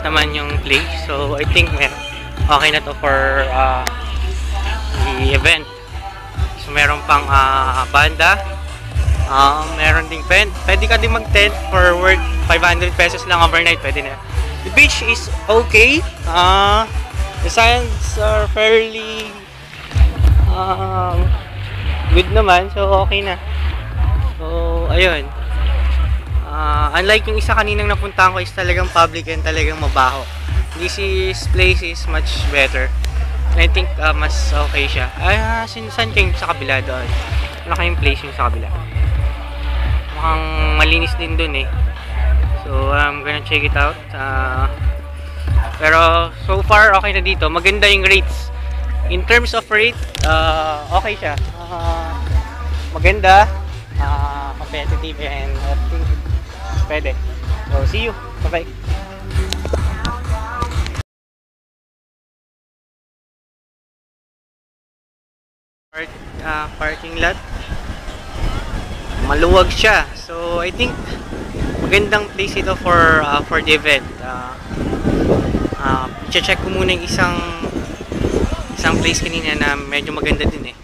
naman yung place. So, I think okay na to for the event. So, meron pang banda. Meron ding tent. Pwede ka din mag-tent for worth 500 pesos lang overnight. Pwede na. The beach is okay. The sands are fairly good naman. So, okay na. So, ayun. Unlike yung isa kaninang napuntahan ko is talagang public and talagang mabaho. This place is much better. And I think mas okay siya. Saan kayo sa kabila doon? Ano kayong place yung sa kabila? Mukhang malinis din dun eh. So, I'm gonna check it out. Pero, so far, okay na dito. Maganda yung rates. In terms of rate, okay siya. Maganda. Competitive and I think pwede. So, see you. Bye-bye. Parking lot. Maluwag siya. So, I think magandang place ito for the event. I-check ko muna yung isang place kanina na medyo maganda din eh.